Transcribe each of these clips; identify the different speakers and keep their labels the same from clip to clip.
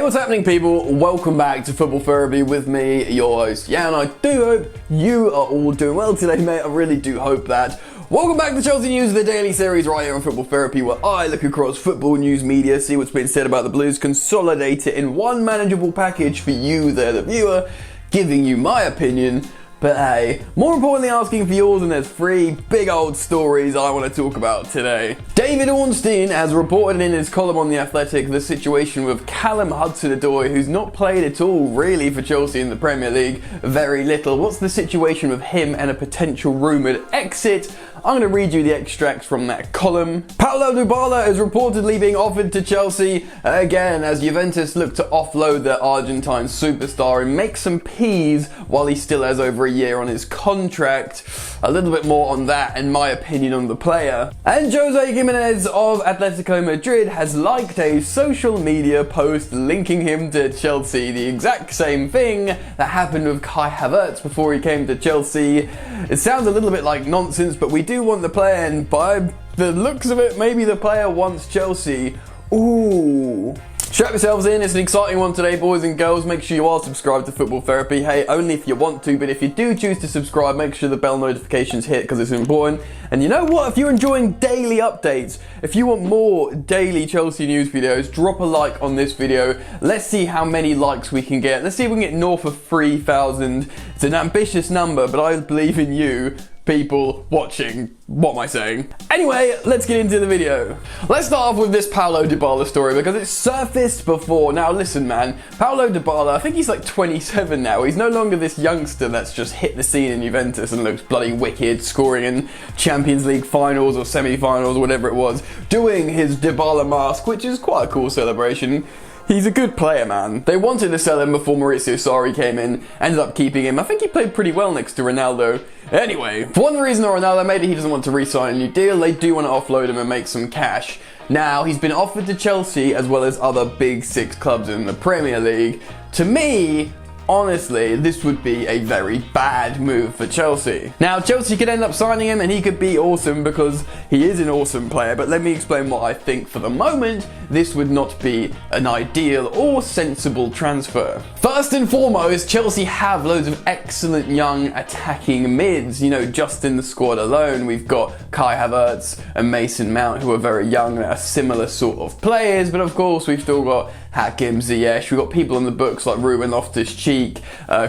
Speaker 1: what's happening, people? Welcome back to Football Therapy with me, your host. Yeah, and I do hope you are all doing well today, mate. I really do hope that. Welcome back to Chelsea News, the daily series right here on Football Therapy, where I look across football news media, see what's been said about the Blues, consolidate it in one manageable package for you there, the viewer, giving you my opinion. But hey, more importantly asking for yours, and there's three big old stories I want to talk about today. David Ornstein has reported in his column on The Athletic the situation with Callum Hudson-Odoi, who's not played at all really for Chelsea in the Premier League, very little. What's the situation with him and a potential rumoured exit? I'm going to read you the extracts from that column. Paulo Dybala is reportedly being offered to Chelsea again as Juventus look to offload their Argentine superstar and make some peas while he still has over a year on his contract. A little bit more on that and my opinion on the player. And Jose Giménez of Atletico Madrid has liked a social media post linking him to Chelsea. The exact same thing that happened with Kai Havertz before he came to Chelsea. It sounds a little bit like nonsense, but we do want the player, and by the looks of it, maybe the player wants Chelsea. Ooh. Strap yourselves in, it's an exciting one today, boys and girls. Make sure you are subscribed to Football Therapy. Hey, only if you want to, but if you do choose to subscribe, make sure the bell notifications hit because it's important. And you know what? If you're enjoying daily updates, if you want more daily Chelsea news videos, drop a like on this video. Let's see how many likes we can get. Let's see if we can get north of 3,000. It's an ambitious number, but I believe in you. People watching. What am I saying? Anyway, let's get into the video. Let's start off with this Paulo Dybala story because it's surfaced before. Now listen, man, Paulo Dybala, I think he's like 27 now. He's no longer this youngster that's just hit the scene in Juventus and looks bloody wicked, scoring in Champions League finals or semi-finals or whatever it was, doing his Dybala mask, which is quite a cool celebration. He's a good player, man. They wanted to sell him before Maurizio Sarri came in, ended up keeping him. I think he played pretty well next to Ronaldo. Anyway, for one reason or another, maybe he doesn't want to re-sign a new deal. They do want to offload him and make some cash. Now, he's been offered to Chelsea as well as other big six clubs in the Premier League. To me, honestly, this would be a very bad move for Chelsea. Now, Chelsea could end up signing him and he could be awesome because he is an awesome player, but let me explain what I think. For the moment, this would not be an ideal or sensible transfer. First and foremost, Chelsea have loads of excellent young attacking mids. You know, just in the squad alone, we've got Kai Havertz and Mason Mount, who are very young and are similar sort of players, but of course, we've still got Hakim Ziyech. We've got people in the books like Ruben Loftus-Cheek,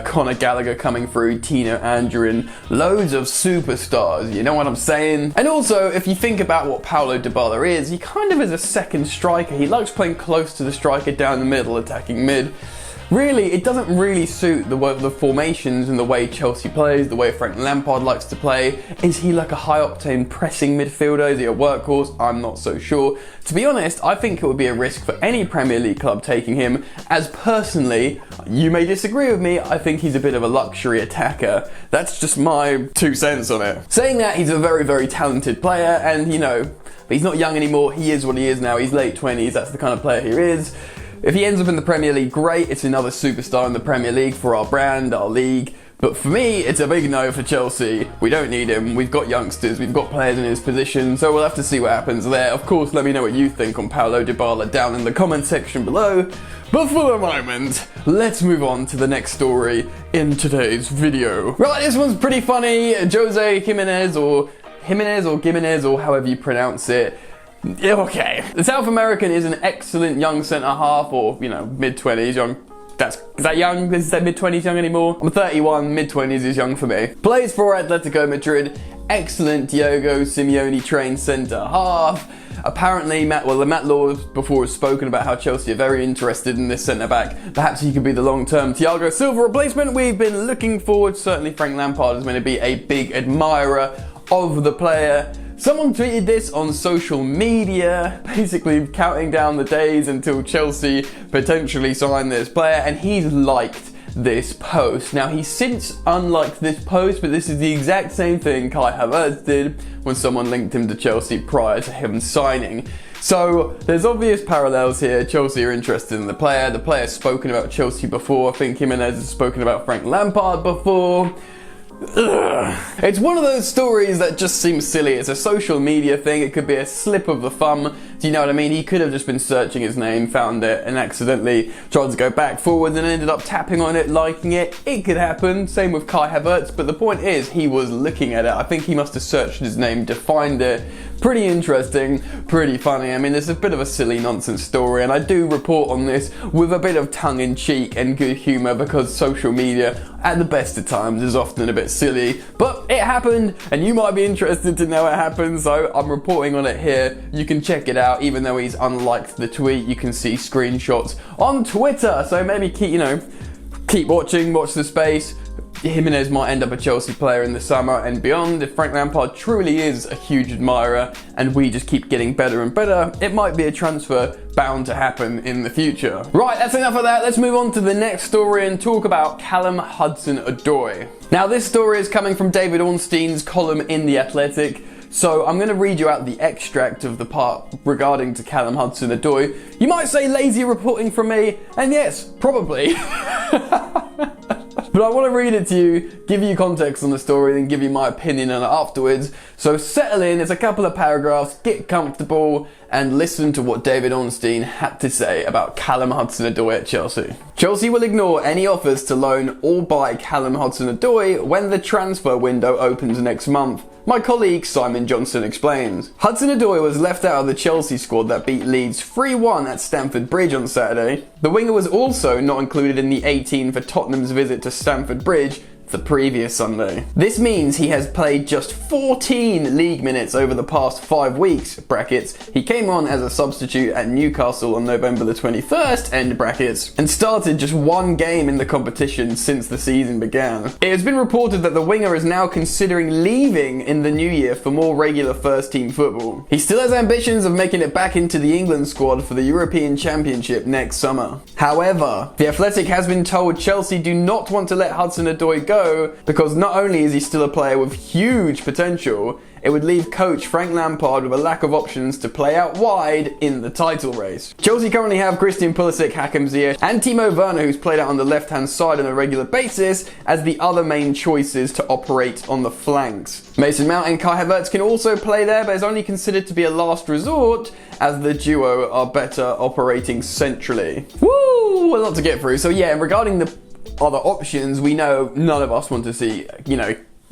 Speaker 1: Conor Gallagher coming through, Tino Anjorin, loads of superstars, you know what I'm saying? And also, if you think about what Paulo Dybala is, he kind of is a second striker. He likes playing close to the striker down the middle, attacking mid. Really, it doesn't really suit the formations and the way Chelsea plays, the way Frank Lampard likes to play. Is he like a high-octane pressing midfielder? Is he a workhorse? I'm not so sure. To be honest, I think it would be a risk for any Premier League club taking him, as personally, you may disagree with me, I think he's a bit of a luxury attacker. That's just my 2 cents on it. Saying that, he's a very, very talented player, and you know, but he's not young anymore. He is what he is now. He's late 20s. That's the kind of player he is. If he ends up in the Premier League, great. It's another superstar in the Premier League for our brand, our league. But for me, it's a big no for Chelsea. We don't need him. We've got youngsters. We've got players in his position. So we'll have to see what happens there. Of course, let me know what you think on Paulo Dybala down in the comment section below. But for the moment, let's move on to the next story in today's video. Right, this one's pretty funny. Jose Giménez or Giménez or however you pronounce it. Okay. The South American is an excellent young centre-half, or, you know, mid-20s, young. Is that young? Is that mid-20s young anymore? I'm 31, mid-20s is young for me. Plays for Atletico Madrid. Excellent Diego Simeone trained centre-half. Apparently, Matt Law before has spoken about how Chelsea are very interested in this centre-back. Perhaps he could be the long-term Thiago Silva replacement. We've been looking forward. Certainly Frank Lampard is going to be a big admirer of the player. Someone tweeted this on social media, basically counting down the days until Chelsea potentially sign this player, and he's liked this post. Now, he's since unliked this post, but this is the exact same thing Kai Havertz did when someone linked him to Chelsea prior to him signing. So there's obvious parallels here. Chelsea are interested in the player. The player's spoken about Chelsea before. I think Giménez has spoken about Frank Lampard before. It's one of those stories that just seems silly. It's a social media thing. It could be a slip of the thumb. Do you know what I mean? He could have just been searching his name, found it, and accidentally tried to go back forward and ended up tapping on it, liking it. It could happen. Same with Kai Havertz. But the point is, he was looking at it. I think he must have searched his name to find it. Pretty interesting, pretty funny. I mean, it's a bit of a silly nonsense story, and I do report on this with a bit of tongue-in-cheek and good humour because social media, at the best of times, is often a bit silly. But it happened, and you might be interested to know it happened, so I'm reporting on it here. You can check it out. Even though he's unliked the tweet, you can see screenshots on Twitter. So maybe keep watching, watch the space. Giménez might end up a Chelsea player in the summer and beyond. If Frank Lampard truly is a huge admirer and we just keep getting better and better, it might be a transfer bound to happen in the future. Right, that's enough of that. Let's move on to the next story and talk about Callum Hudson-Odoi. Now, this story is coming from David Ornstein's column in The Athletic. So I'm going to read you out the extract of the part regarding to Callum Hudson-Odoi. You might say lazy reporting from me, and yes, probably. But I want to read it to you, give you context on the story, and give you my opinion on it afterwards. So settle in, it's a couple of paragraphs, get comfortable, and listen to what David Ornstein had to say about Callum Hudson-Odoi at Chelsea. Chelsea will ignore any offers to loan or buy Callum Hudson-Odoi when the transfer window opens next month. My colleague Simon Johnson explains. Hudson-Odoi was left out of the Chelsea squad that beat Leeds 3-1 at Stamford Bridge on Saturday. The winger was also not included in the 18 for Tottenham's visit to Stamford Bridge the previous Sunday. This means he has played just 14 league minutes over the past 5 weeks, brackets. He came on as a substitute at Newcastle on November the 21st, end brackets, and started just 1 game in the competition since the season began. It has been reported that the winger is now considering leaving in the new year for more regular first team football. He still has ambitions of making it back into the England squad for the European Championship next summer. However, The Athletic has been told Chelsea do not want to let Hudson-Odoi go because not only is he still a player with huge potential, it would leave coach Frank Lampard with a lack of options to play out wide in the title race. Chelsea currently have Christian Pulisic, Hakim Ziyech, and Timo Werner, who's played out on the left-hand side on a regular basis, as the other main choices to operate on the flanks. Mason Mount and Kai Havertz can also play there, but is only considered to be a last resort, as the duo are better operating centrally. Woo! A lot to get through. So yeah, regarding the other options, we know none of us want to see,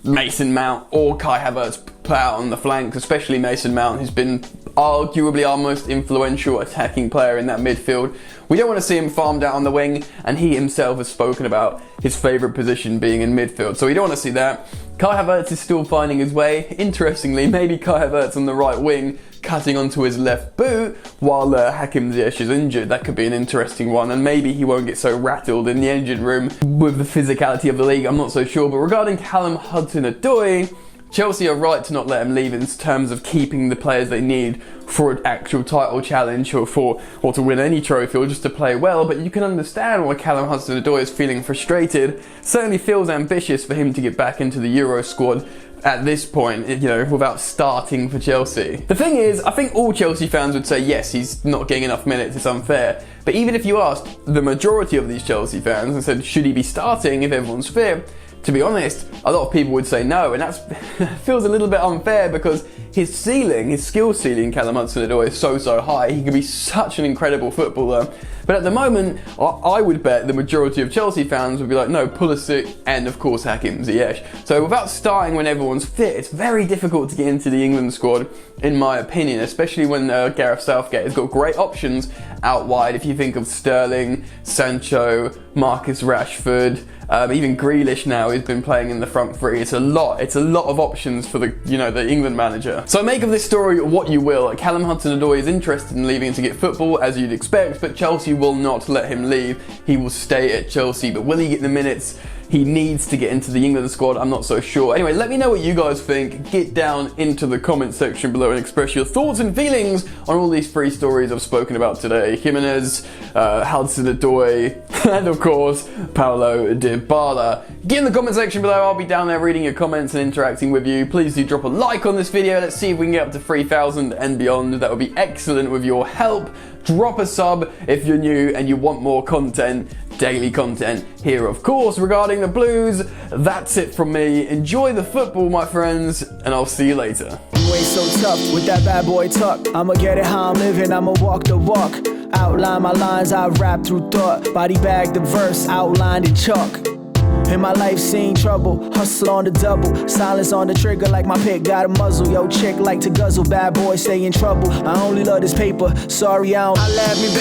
Speaker 1: Mason Mount or Kai Havertz play out on the flanks, especially Mason Mount, who's been arguably our most influential attacking player in that midfield. We don't want to see him farmed out on the wing, and he himself has spoken about his favourite position being in midfield, so we don't want to see that. Kai Havertz is still finding his way. Interestingly, maybe Kai Havertz on the right wing, cutting onto his left boot while Hakim Ziyech is injured. That could be an interesting one, and maybe he won't get so rattled in the engine room with the physicality of the league. I'm not so sure. But regarding Callum Hudson-Odoi, Chelsea are right to not let him leave in terms of keeping the players they need for an actual title challenge or to win any trophy or just to play well. But you can understand why Callum Hudson-Odoi is feeling frustrated. Certainly feels ambitious for him to get back into the Euro squad at this point, without starting for Chelsea. The thing is, I think all Chelsea fans would say, yes, he's not getting enough minutes, it's unfair. But even if you asked the majority of these Chelsea fans and said, should he be starting if everyone's fit? To be honest, a lot of people would say no, and that feels a little bit unfair because his skill ceiling, Callum Hudson-Odoi, is so high. He could be such an incredible footballer. But at the moment, I would bet the majority of Chelsea fans would be like, no, Pulisic and of course Hakim Ziyech. So without starting when everyone's fit, it's very difficult to get into the England squad, in my opinion, especially when Gareth Southgate has got great options out wide. If you think of Sterling, Sancho, Marcus Rashford, even Grealish now, who's been playing in the front three. It's a lot of options for the England manager. So make of this story what you will. Callum Hudson-Odoi is interested in leaving to get football, as you'd expect, but Chelsea will not let him leave. He will stay at Chelsea, but will he get the minutes he needs to get into the England squad? I'm not so sure. Anyway, let me know what you guys think. Get down into the comment section below and express your thoughts and feelings on all these 3 stories I've spoken about today. Giménez, Hudson-Odoi, and of course, Paulo Dybala. Get in the comment section below. I'll be down there reading your comments and interacting with you. Please do drop a like on this video. Let's see if we can get up to 3,000 and beyond. That would be excellent with your help. Drop a sub if you're new and you want more content. daily content here, of course, regarding the Blues. That's it from me. Enjoy the football, my friends, and I'll see you later.
Speaker 2: You ain't so tough with that bad boy tuck. I'ma get it how I'm living, I'ma walk the walk. Outline my lines, I rap through thought. Body bag the verse, outlined in chalk. In my life seen trouble, hustle on the double. Silence on the trigger like my pick got a muzzle. Yo chick like to guzzle, bad boy stay in trouble. I only love this paper, sorry I don't. I laugh me bitch.